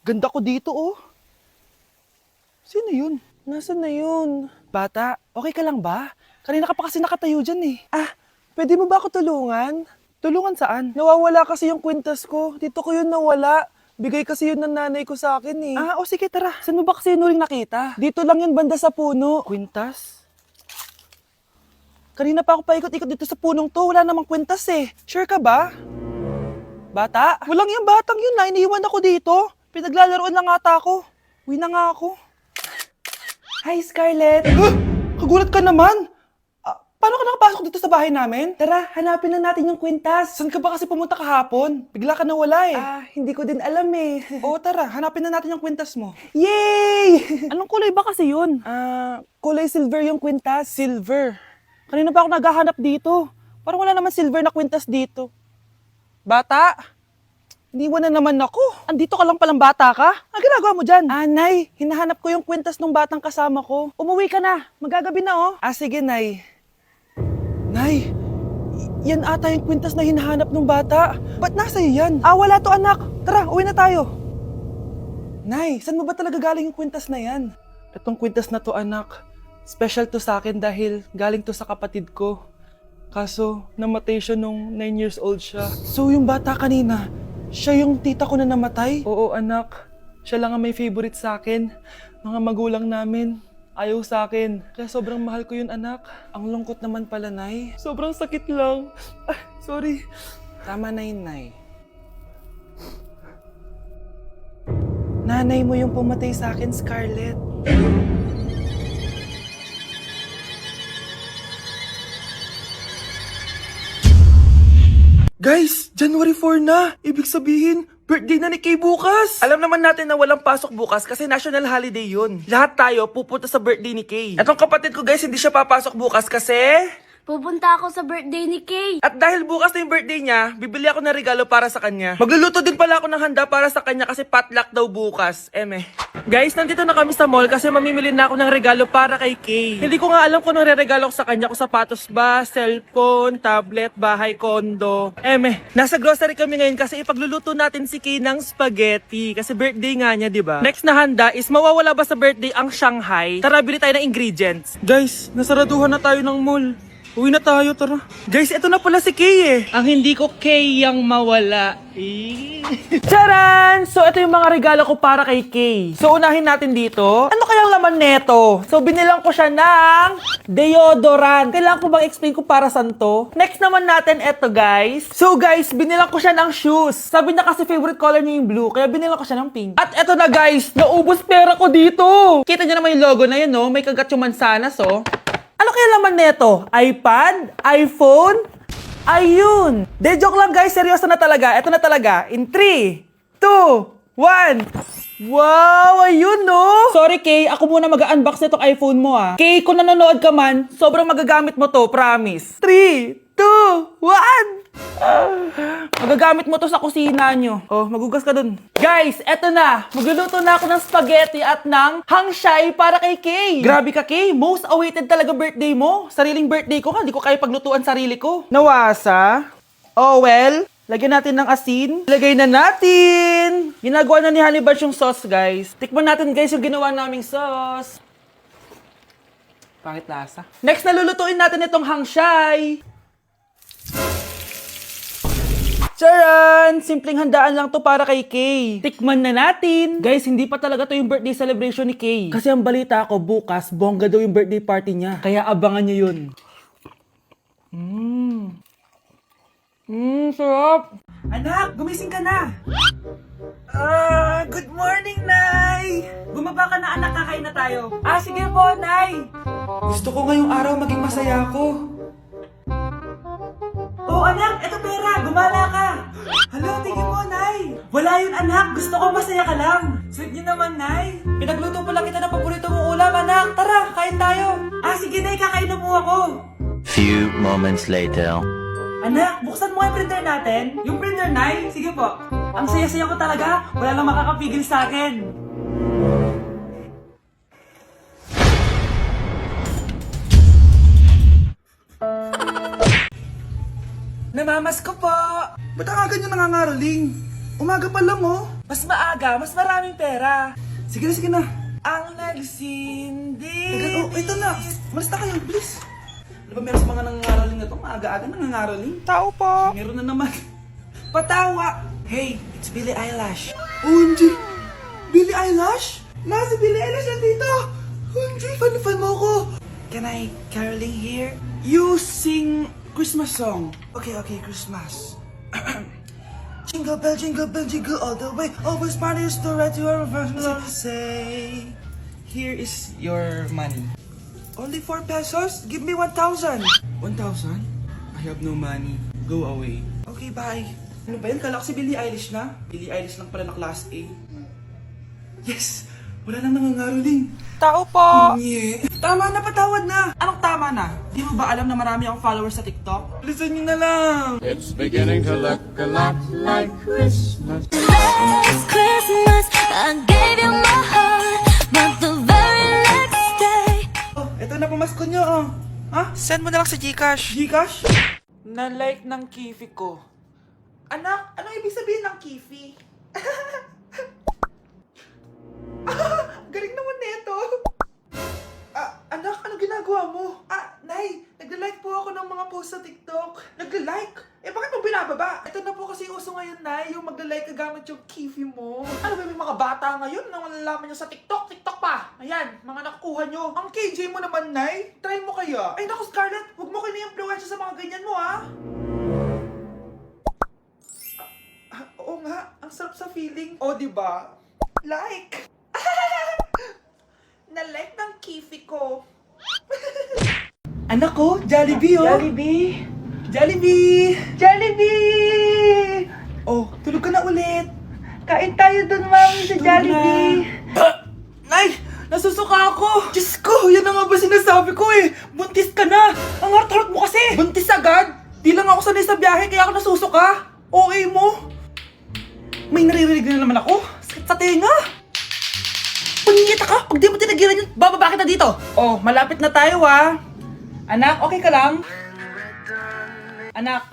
Ganda ko dito, oh. Sino yun? Nasaan na yun? Bata, okay ka lang ba? Kanina ka pa kasi nakatayo dyan eh. Pwede mo ba ako tulungan? Tulungan saan? Nawawala kasi yung kwintas ko. Dito ko yun nawala. Bigay kasi yun ng nanay ko sa akin eh. Sige tara. Saan mo ba kasi yun uling nakita? Dito lang yun banda sa puno. Kwintas? Kanina pa ako paikot-ikot dito sa punong to. Wala namang kwintas eh. Sure ka ba? Bata? Walang yung batang yun na. Iniiwan ako dito. Pinaglalaroan lang ata ako. Uwi na nga ako. Hi, Scarlett! Kagulat ka naman! Paano ka nakapasok dito sa bahay namin? Tara, hanapin lang natin yung kwintas. Saan ka ba kasi pumunta kahapon? Bigla ka nawala eh. Hindi ko din alam eh. Oo, tara, hanapin na natin yung kwintas mo. Yay! Anong kulay ba kasi yun? Kulay silver yung kwintas. Silver? Kanina pa ako naghahanap dito. Parang wala naman silver na kwintas dito. Bata? Iniwan na naman ako. Andito ka lang palang bata ka? Ang ginagawa mo dyan? Nay, hinahanap ko yung kwintas ng batang kasama ko. Umuwi ka na. Magagabi na oh. Sige, Nay. Nay, yan ata yung kwintas na hinahanap ng bata. Ba't nasa iyo yan? Wala to anak. Tara, uwi na tayo. Nay, saan mo ba talaga galing yung kwintas na yan? Itong kwintas na to anak, special to sa akin dahil galing to sa kapatid ko. Kaso, namatay siya nung 9 years old siya. So yung bata kanina, siya yung tita ko na namatay? Oo anak, siya lang ang may favorite sa akin. Mga magulang namin, ayaw sa akin. Kaya sobrang mahal ko yun anak. Ang lungkot naman pala, Nay. Sobrang sakit lang. Sorry. Tama na yun, Nay. Nanay mo yung pumatay sa akin, Scarlett. Guys, January 4 na! Ibig sabihin, birthday na ni Kay bukas! Alam naman natin na walang pasok bukas kasi national holiday yun. Lahat tayo pupunta sa birthday ni Kay. Etong kapatid ko guys, hindi siya papasok bukas kasi... Pupunta ako sa birthday ni Kay. At dahil bukas na yung birthday niya, bibili ako ng regalo para sa kanya. Magluluto din pala ako ng handa para sa kanya kasi potluck daw bukas. Guys, nandito na kami sa mall kasi mamimili na ako ng regalo para kay Kay. Hindi ko nga alam kung anong re-regalo ko sa kanya. Kung sapatos ba, cellphone, tablet, bahay, kondo. Nasa grocery kami ngayon kasi ipagluluto natin si Kay ng spaghetti. Kasi birthday nga niya, di ba? Next na handa is mawawala ba sa birthday ang Shanghai? Tara, bili tayo ng ingredients. Guys, nasaraduhan na tayo ng mall. Uwi na tayo, tara. Guys, ito na pala si Kay eh. Ang hindi ko Kay yang mawala. Charan! So, ito yung mga regalo ko para kay Kay. So, unahin natin dito. Ano kayang laman neto? So, binilang ko siya ng deodorant. Kailangan ko bang explain ko para saan to? Next naman natin ito, guys. So, guys, binilang ko siya ng shoes. Sabi na kasi favorite color niya yung blue, kaya binilang ko siya ng pink. At ito na, guys. Naubos pera ko dito. Kita niyo naman yung logo na yun, no? May kagat yung mansanas, oh. Ano kaya laman neto? iPad? iPhone? Ayun! De, joke lang guys, seryoso na talaga. Ito na talaga. In 3, 2, 1. Wow! Ayun no! Sorry Kay, ako muna mag-unbox nitong iPhone mo ah. Kay, kung nanonood ka man, sobrang magagamit mo to, promise. 3, 2, 1! Magagamit mo to sa kusina nyo. Oh, magugas ka dun. Guys, eto na. Magluluto na ako ng spaghetti at ng hangshai para kay Kay. Grabe ka, Kay. Most awaited talaga birthday mo. Sariling birthday ko ka. Hindi ko kaya paglutuan sarili ko. Nawasa? Oh, well. Lagyan natin ng asin. Lagay na natin. Ginagawa na ni Honey Bunch yung sauce, guys. Tikman natin, guys, yung ginawa naming sauce. Pangit lasa. Next, nalulutuin natin itong hangshai. Charan! Simpleng handaan lang to para kay Kay. Tikman na natin. Guys, hindi pa talaga to yung birthday celebration ni Kay. Kasi ang balita ko, bukas, bongga daw yung birthday party niya. Kaya abangan niyo yun. Sarap! Anak, gumising ka na! Good morning, Nay! Bumaba ka na, anak, kakain na tayo. Sige po, Nay! Gusto ko ngayong araw maging masaya ako. Oh, anak, eto pera, gumala ka. Hala, tingin mo, Nay. Wala yun, anak. Gusto ko masaya ka lang. Sweet niyo naman, Nay. Pinagluto pala kita ng paborito mong ulam, anak. Tara, kain tayo. Sige, Nay, kakain na po ako. Few moments later. Anak, buksan mo yung printer natin. Yung printer, Nay? Sige po. Ang saya-saya ko talaga. Wala lang makakapigil sa akin. Namamas ko po! Ba't ang aga niyo nangangaraling? Umaga pa lang oh. Mas maaga, mas maraming pera. Sige na. Ang nagsindi. Oh, ito na. Malis na kayo, bilis. Ano ba meron sa mga nangangaraling na to? Maaga-aga nangangaraling. Tao po. Meron na naman. Patawa. Hey, it's Billie Eilish. OMG! Billie Eilish? Si Billie Eilish nandito. OMG, fan mo ko. Can I caroling here? You sing Christmas song. Okay, Christmas. Jingle bell, jingle all the way. Always parties to ride to our first say. Here is your money. Only 4 pesos? Give me 1,000. 1,000? I have no money. Go away. Okay, bye. Ano ba yun? Kala ko si Billie Eilish na. Billie Eilish lang pala na class A. Yes! Wala nang nangangaroling. Tao po! Yeah. Tama na, patawad na! Anong tama na? Di mo ba alam na marami akong followers sa TikTok? Listen nyo na lang! It's beginning to look a lot like Christmas. Last Christmas, I gave you my heart, but the very next day. Oh, eto na pamasko nyo, oh. Ha? Send mo na lang sa Gcash. Gcash? Na-like ng Kifi ko. Anak, anong ibig sabihin ng Kifi? Galing naman nito. Anak, ano ginagawa mo? Nay, nagla-like po ako ng mga post sa TikTok. Nagla-like? Bakit mo binababa? Ito na po kasi uso ngayon, Nay, yung magla-like ka gamit yung Kifi mo. Ano ba yung mga bata ngayon na malalaman nyo sa TikTok? TikTok pa! Ayan, mga nakukuha nyo. Ang KJ mo naman, Nay. Try mo kaya. Ay naku, Scarlett, huwag mo kini-influensya sa mga ganyan mo, ha? Oo nga, ang sarap sa feeling. O, diba? Like! Na-like ng Kifi ko. Anak ko, Jollibee, oh. Jollibee! Oh, tulog ka na ulit. Kain tayo dun, Mami, sa Jollibee. Nay, nasusuka ako. Diyos ko, yan na nga ba sinasabi ko eh. Buntis ka na. Ang harot-harot mo kasi. Buntis agad? Di lang ako sanay sa biyahe, kaya ako nasusuka. Okay mo? May naririnig na naman ako. Sakit sa tenga. Punyeta ka! Pag di mo tinagilan yun, bababa kita dito! Oh, malapit na tayo Anak, okay ka lang? Anak!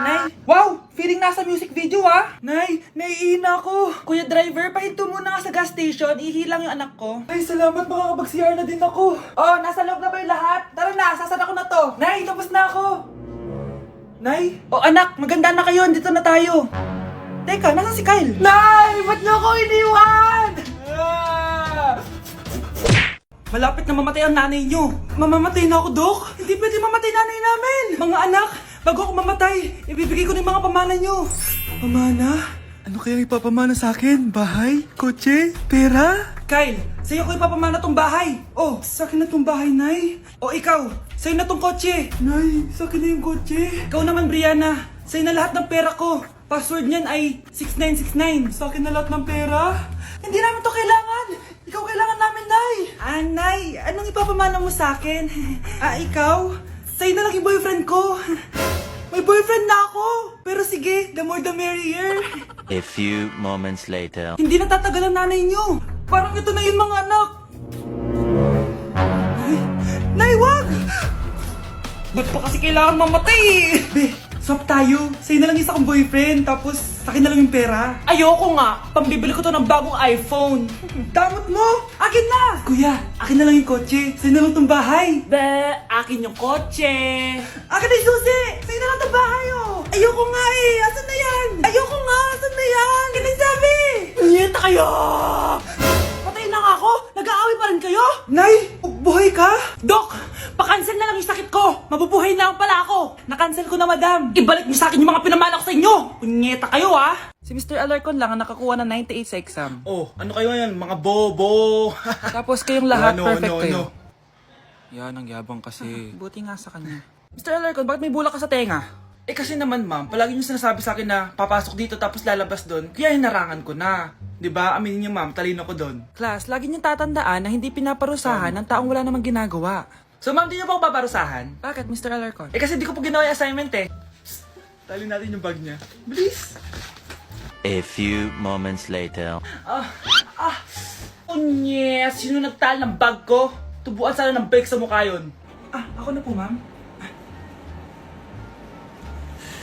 Nay! Wow! Feeling nasa music video Nay, naiihina ako! Kuya driver, pahinto muna nga sa gas station, ihilang yung anak ko. Ay, salamat, makakapag-CR na din ako. Oh, nasa loob na ba yung lahat? Tara na, sasara ko na to. Nay, tapos na ako! Nay! Oh anak, maganda na kayo, dito na tayo. Teka, nasa si Kyle? Nay! Ba't niyo ako iniwan? Malapit na mamatay ang nanay niyo. Mamamatay na ako, Dok. Hindi pwede mamatay nanay namin. Mga anak, bago ako mamatay, ibibigay ko na yung mga pamana niyo. Pamana? Ano kaya ipapamana sa akin? Bahay? Kotse? Pera? Kyle, sa'yo ko ipapamana tong bahay. Oh, sa akin na tong bahay, Nay. O ikaw, sa'yo na tong kotse. Nay, sa akin na yung kotse. Ikaw naman, Brianna, sa'yo na lahat ng pera ko. Password niyan ay 6969. Sa akin na lahat ng pera? Hindi namin to kailangan. Ikaw kailangan namin, Nay. Nay, anong ipapamana mo sa akin? Ikaw? Sa'yo na lang yung boyfriend ko. May boyfriend na ako. Pero sige, the more the merrier. A few moments later. Hindi natatagal ang nanay niyo. Parang ito na yung mga anak. Nay, wag! Ba't pa kasi kailangan mamatay Be, swap tayo. Sa'yo na lang isa kong boyfriend, tapos sa akin na lang yung pera. Ayoko nga. Pambibili ko to ng bagong iPhone. Damot mo! Akin na! Kuya, akin na lang yung kotse. Sa'yo na lang tong bahay. Akin yung kotse. Akin na yung susi! Sa'yo na lang tong bahay, Ayoko nga Asan na yan? Ayoko nga! Asan na yan? Kinisabi! Niyenta kayo! Patay na nga ako! Nag-aaway pa rin kayo? Nay! Buhay ka? Dok! Pa-cancel na lang yung sakit ko! Mabubuhay na lang pala ako! Na-cancel ko na, madam! Ibalik niyo sa akin yung mga pinamala ko sa inyo! Punyeta kayo, Si Mr. Alarcon lang ang nakakuha ng 98 sa exam. Oh, ano kayo yan? Mga bobo! Tapos kayong lahat No, perfect no, kayo. no. Yan, ang yabang kasi. Buti nga sa kanya. Mr. Alarcon, bakit may bulak ka sa tenga? Kasi naman ma'am, palagi niyo sinasabi sa akin na papasok dito tapos lalabas doon, kaya hinarangan ko na. 'Di ba? Aminin niyo ma'am, talino ko doon. Class, lagi niyong tatandaan na hindi pinaparusahan ng taong wala namang ginagawa. So ma'am, di niyo ba ako paparusahan? Bakit, Mr. Alarcon? Kasi di ko po ginawa yung assignment Psst, tali natin yung bag niya. Bilis! A few moments later. Unyes! Sino nagtal ng bag ko? Tubuan sana ng bike sa mukha yun. Ako na po, ma'am.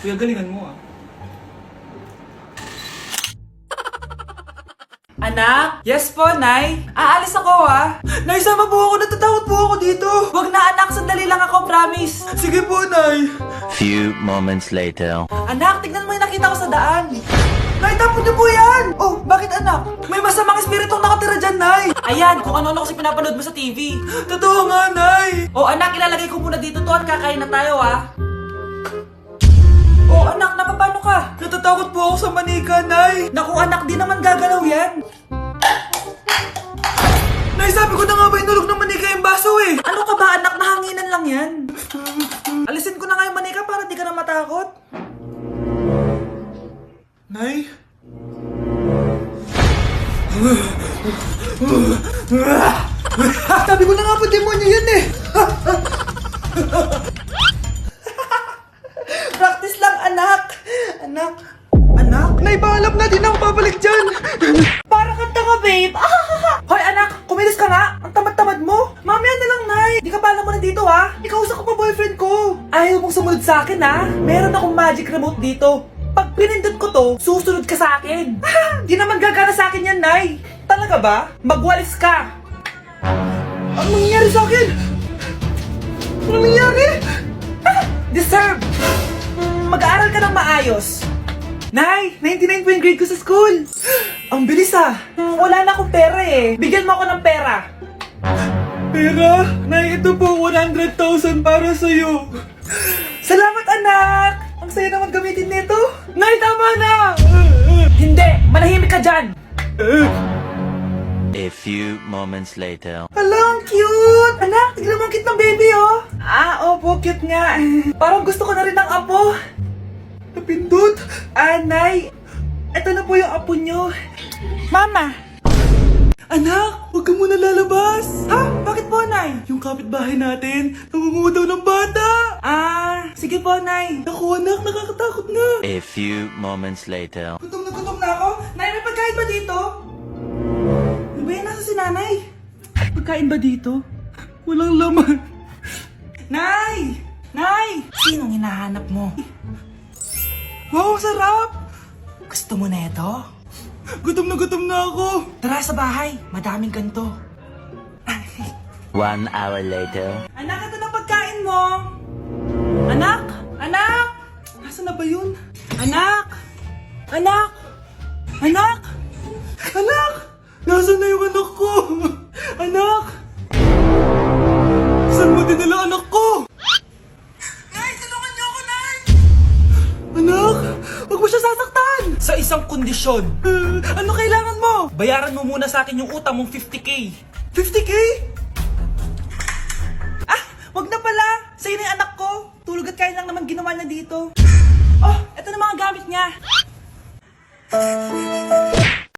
Kuya, galingan mo Anak? Yes po, Nay. Aalis ako, ha? Nay, sama po ako. Natatakot po ako dito. Wag na, anak. Sandali lang ako, promise. Sige po, Nay. Few moments later. Anak, tignan mo yung nakita ko sa daan. Nay, tapon niyo po yan! Oh, bakit anak? May masamang espiritong nakatira dyan, Nay! Ayan, kung ano-ano kasi pinapanood mo sa TV. Totoo nga, Nay! Oh, anak, ilalagay ko muna dito to at kakain na tayo, ha? Oh, anak, napapano ka? Natatakot po ako sa manika, Nay! Naku, anak, di naman gagalaw yan! Nay, sabi ko na nga ba inulog ng manika yung baso eh! Ano ka ba, anak? Nahanginan lang yan! Alisin ko na nga yung manika para di ka na matakot. Nay? Sabi ko na nga po, demonyo yun eh! Practice lang, anak! Anak? Anak? Nay, paalam na, di na ako babalik dyan! Para kang tanga, babe! Hoy, anak! Kumilos ka nga! Ang tamad-tamad mo! Mamaya na lang, Nay! Di ka paalam mo na dito, ha? Ikausap ko pa boyfriend ko! Ayaw mong sumunod sa akin, ha? Meron akong magic remote dito. Pag pinindot ko to, susunod ka sa akin. Di naman gagana sa akin yan, Nay. Talaga ba? Magwalis ka. Ano nangyayari sa akin? Ano nangyayari? Deserve. Mag-aaral ka ng maayos. Nay, 99 po yung grade ko sa school. Ang bilis ah. Wala na akong pera eh. Bigyan mo ako ng pera. Pera? Nay, ito po 100,000 para sa'yo. Salamat, anak! Ang saya naman gamitin nito. Nay, tama na! Hindi! Manahimik ka dyan! A few moments later. Hala, ang cute! Anak, tignan mo ang cute ng baby, oh! Opo, cute nga. Parang gusto ko na rin ng apo. Napindot! Nay! Ito na po yung apo nyo. Mama! Anak, huwag ka muna lalabas! Ha? Bakit po, Nay? Yung kapitbahay natin, nangungudaw ng bata! Sige po, Nay. Naku, anak, nakakatakot na. A few moments later. Gutom na ako. Nay, may pagkain ba dito? Ano ba yan? Nasa si Nanay? Pagkain ba dito? Walang laman. Nay! Nay! Sinong hinahanap mo? Wow, sarap! Gusto mo na ito? Gutom na ako. Tara sa bahay. Madaming ganito. 1 hour later. Anak, ito na pagkain mo. Anak! Anak! Nasaan na ba yun? Anak! Anak! Anak! Anak! Nasaan na yung anak ko? Anak! Saan mo dinala anak ko? Nay, tulungan niyo ako, Nay! Anak! Huwag mo siya sasaktan! Sa isang kondisyon. Ano kailangan mo? Bayaran mo muna sa akin yung utang mong 50k. 50k? Wag na pala! Sa'yo na yung anak ko! Tulog at kain lang naman ginawa niya dito. Oh, eto na mga gamit niya.